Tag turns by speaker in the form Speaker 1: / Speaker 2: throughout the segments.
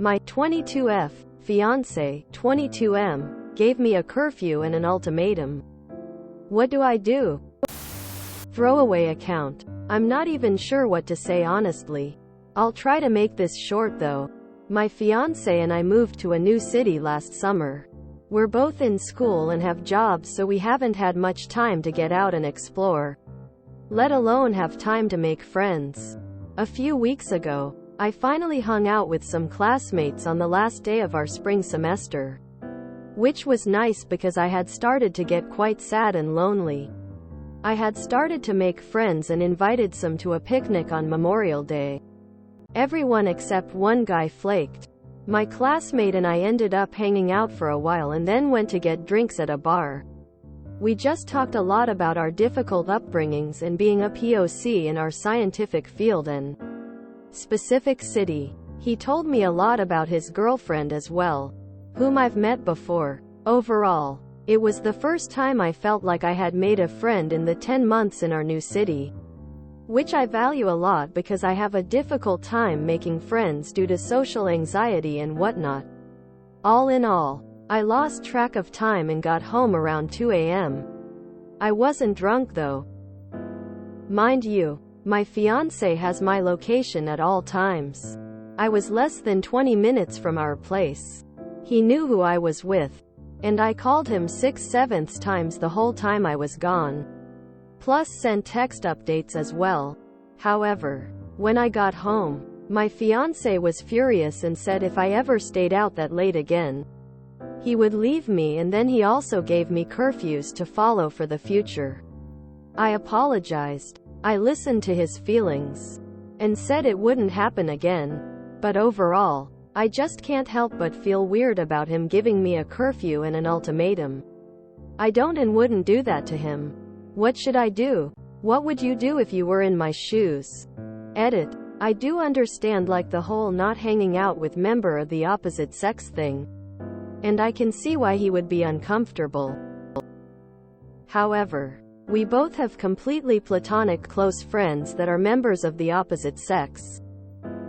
Speaker 1: My 22F fiancé, 22M, gave me a curfew and an ultimatum. What do I do? Throwaway account. I'm not even sure what to say honestly. I'll try to make this short though. My fiancé and I moved to a new city last summer. We're both in school and have jobs, so we haven't had much time to get out and explore, let alone have time to make friends. A few weeks ago, I finally hung out with some classmates on the last day of our spring semester, which was nice because I had started to get quite sad and lonely. I had started to make friends and invited some to a picnic on Memorial Day. Everyone except one guy flaked. My classmate and I ended up hanging out for a while and then went to get drinks at a bar. We just talked a lot about our difficult upbringings and being a POC in our scientific field and specific city. He told me a lot about his girlfriend as well, whom I've met before. Overall, it was the first time I felt like I had made a friend in the 10 months in our new city, which I value a lot because I have a difficult time making friends due to social anxiety and whatnot. All in all, I lost track of time and got home around 2 a.m. I wasn't drunk though. Mind you, my fiancé has my location at all times. I was less than 20 minutes from our place. He knew who I was with, and I called him 6/7 times the whole time I was gone. Plus sent text updates as well. However, when I got home, my fiancé was furious and said if I ever stayed out that late again, he would leave me, and then he also gave me curfews to follow for the future. I apologized. I listened to his feelings and said it wouldn't happen again. But overall, I just can't help but feel weird about him giving me a curfew and an ultimatum. I don't and wouldn't do that to him. What should I do? What would you do if you were in my shoes? Edit. I do understand like the whole not hanging out with member of the opposite sex thing, and I can see why he would be uncomfortable. However, we both have completely platonic close friends that are members of the opposite sex.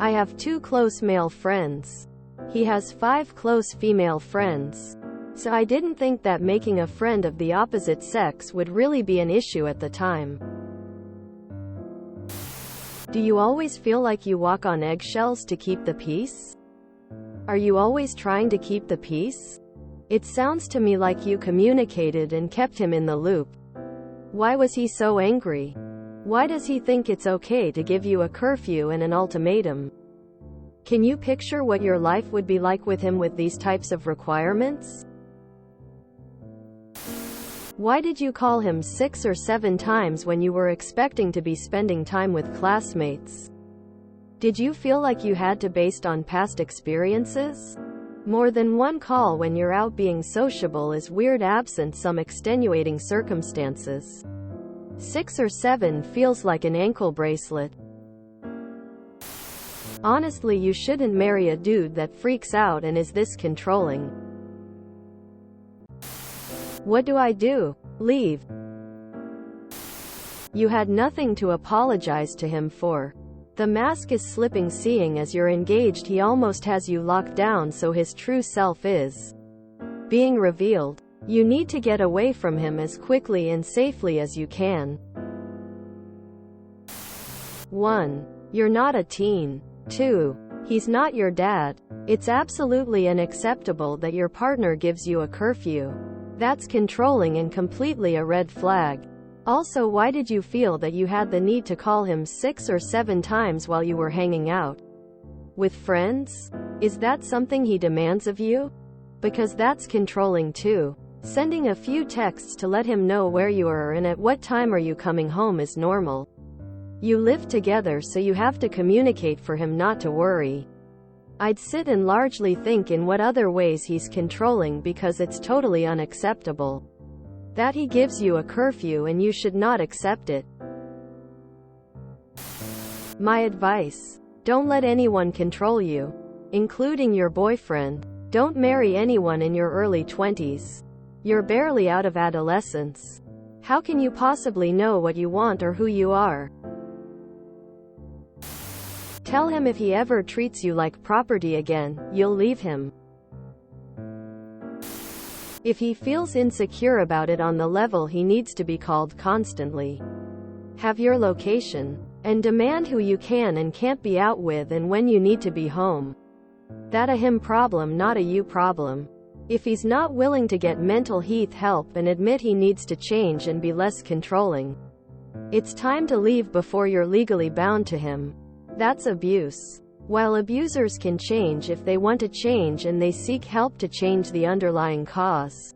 Speaker 1: I have 2 close male friends. He has 5 close female friends. So I didn't think that making a friend of the opposite sex would really be an issue at the time. Do you always feel like you walk on eggshells to keep the peace? Are you always trying to keep the peace? It sounds to me like you communicated and kept him in the loop. Why was he so angry? Why does he think it's okay to give you a curfew and an ultimatum? Can you picture what your life would be like with him with these types of requirements? Why did you call him 6 or 7 times when you were expecting to be spending time with classmates? Did you feel like you had to based on past experiences? More than one call when you're out being sociable is weird absent some extenuating circumstances. 6 or 7 feels like an ankle bracelet. Honestly, you shouldn't marry a dude that freaks out and is this controlling. What do I do? Leave. You had nothing to apologize to him for. The mask is slipping, seeing as you're engaged he almost has you locked down, so his true self is being revealed. You need to get away from him as quickly and safely as you can. 1. You're not a teen. 2. He's not your dad. It's absolutely unacceptable that your partner gives you a curfew. That's controlling and completely a red flag. Also, why did you feel that you had the need to call him 6 or 7 times while you were hanging out with friends? Is that something he demands of you? Because that's controlling too. Sending a few texts to let him know where you are and at what time are you coming home is normal. You live together, so you have to communicate for him not to worry. I'd sit and largely think in what other ways he's controlling, because it's totally unacceptable that he gives you a curfew and you should not accept it. My advice: don't let anyone control you, including your boyfriend. Don't marry anyone in your early 20s. You're barely out of adolescence. How can you possibly know what you want or who you are? Tell him if he ever treats you like property again, you'll leave him. If he feels insecure about it on the level he needs to be called constantly. Have your location. And demand who you can and can't be out with and when you need to be home. That a him problem, not a you problem. If he's not willing to get mental health help and admit he needs to change and be less controlling, it's time to leave before you're legally bound to him. That's abuse. While abusers can change if they want to change and they seek help to change the underlying cause,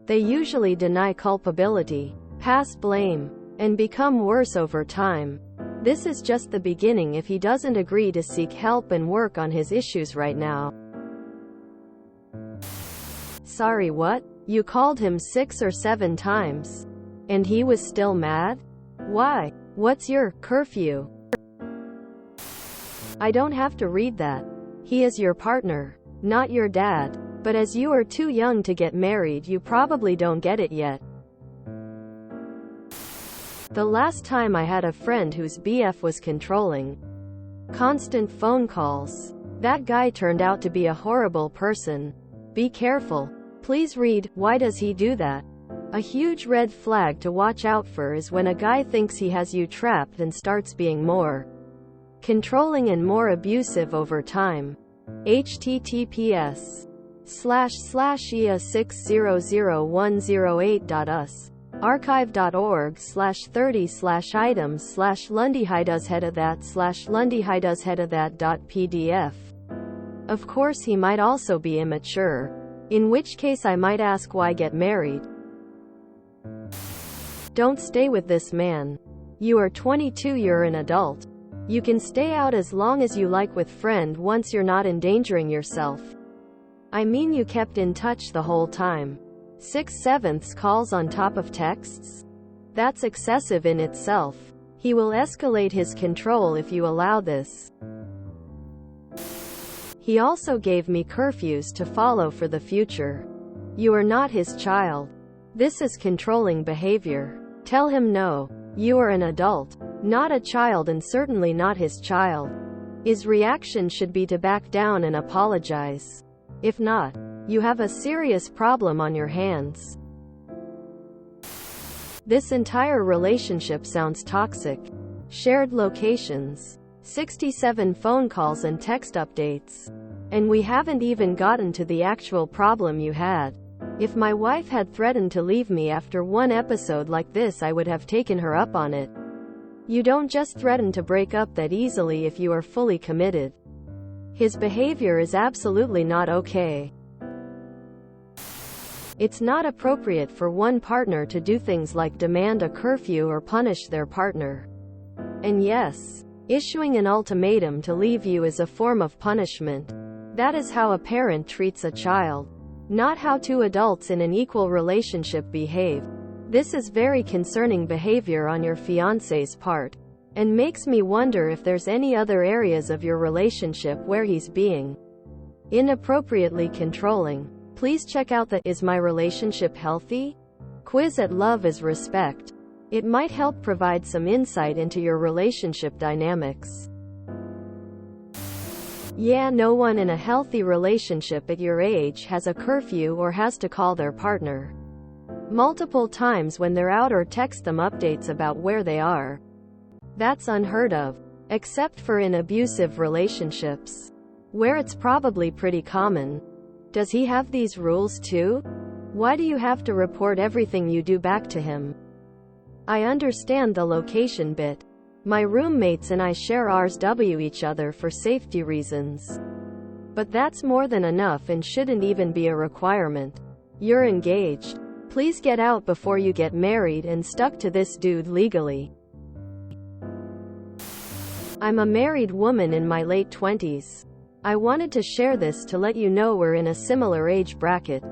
Speaker 1: they usually deny culpability, pass blame, and become worse over time. This is just the beginning if he doesn't agree to seek help and work on his issues right now. Sorry, what? You called him 6 or 7 times. And he was still mad? Why? What's your curfew? I don't have to read that. He is your partner, not your dad. But as you are too young to get married, you probably don't get it yet. The last time I had a friend whose BF was controlling. Constant phone calls. That guy turned out to be a horrible person. Be careful. Please read, Why Does He Do That? A huge red flag to watch out for is when a guy thinks he has you trapped and starts being more controlling and more abusive over time. https://ea600108.us archive.org/30/items/lundyhidoesheadathat/lundyhidoesheadathat.pdf. Of course he might also be immature. In which case I might ask, why get married? Don't stay with this man. You are 22, you're an adult. You can stay out as long as you like with friend once you're not endangering yourself. I mean, you kept in touch the whole time. 6/7 calls on top of texts? That's excessive in itself. He will escalate his control if you allow this. He also gave me curfews to follow for the future. You are not his child. This is controlling behavior. Tell him no. You are an adult, not a child, and certainly not his child. His reaction should be to back down and apologize. If not, you have a serious problem on your hands. This entire relationship sounds toxic. Shared locations, 67 phone calls and text updates. And we haven't even gotten to the actual problem you had. If my wife had threatened to leave me after one episode like this, I would have taken her up on it. You don't just threaten to break up that easily if you are fully committed. His behavior is absolutely not okay. It's not appropriate for one partner to do things like demand a curfew or punish their partner. And yes, issuing an ultimatum to leave you is a form of punishment. That is how a parent treats a child, not how two adults in an equal relationship behave. This is very concerning behavior on your fiancé's part, and makes me wonder if there's any other areas of your relationship where he's being inappropriately controlling. Please check out the Is My Relationship Healthy? quiz at Love is Respect. It might help provide some insight into your relationship dynamics. Yeah, no one in a healthy relationship at your age has a curfew or has to call their partner multiple times when they're out or text them updates about where they are. That's unheard of, except for in abusive relationships, where it's probably pretty common. Does he have these rules too? Why do you have to report everything you do back to him? I understand the location bit. My roommates and I share RSW each other for safety reasons. But that's more than enough and shouldn't even be a requirement. You're engaged. Please get out before you get married and stuck to this dude legally. I'm a married woman in my late 20s. I wanted to share this to let you know we're in a similar age bracket.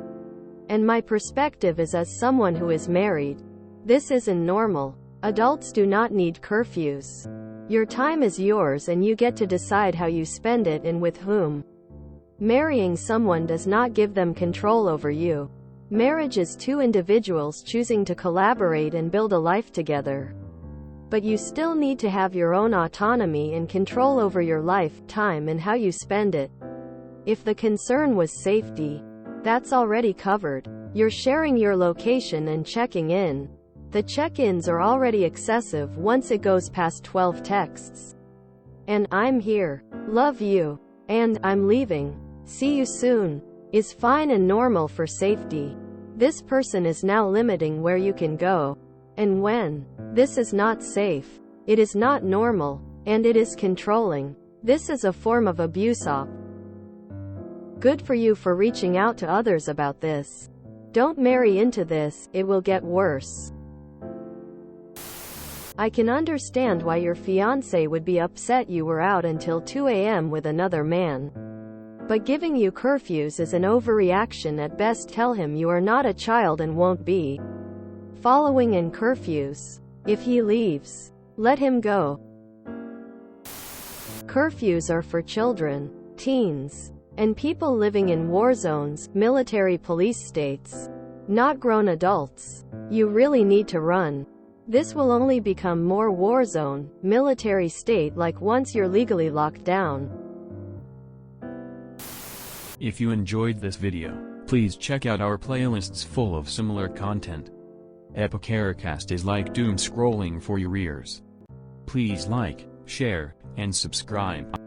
Speaker 1: And my perspective is as someone who is married. This isn't normal. Adults do not need curfews. Your time is yours and you get to decide how you spend it and with whom. Marrying someone does not give them control over you. Marriage is two individuals choosing to collaborate and build a life together. But you still need to have your own autonomy and control over your life, time, and how you spend it. If the concern was safety, that's already covered. You're sharing your location and checking in. The check-ins are already excessive once it goes past 12 texts. And "I'm here," "Love you," and "I'm leaving, see you soon" is fine and normal for safety. This person is now limiting where you can go and when. This is not safe. It is not normal. And it is controlling. This is a form of abuse. Good for you for reaching out to others about this. Don't marry into this, it will get worse. I can understand why your fiancé would be upset you were out until 2 a.m. with another man. But giving you curfews is an overreaction at best. Tell him you are not a child and won't be following in curfews. If he leaves, let him go. Curfews are for children, teens, and people living in war zones, military police states, not grown adults. You really need to run. This will only become more war zone, military state like once you're legally locked down.
Speaker 2: If you enjoyed this video, please check out our playlists full of similar content. Epicaricast is like doom scrolling for your ears. Please like, share, and subscribe.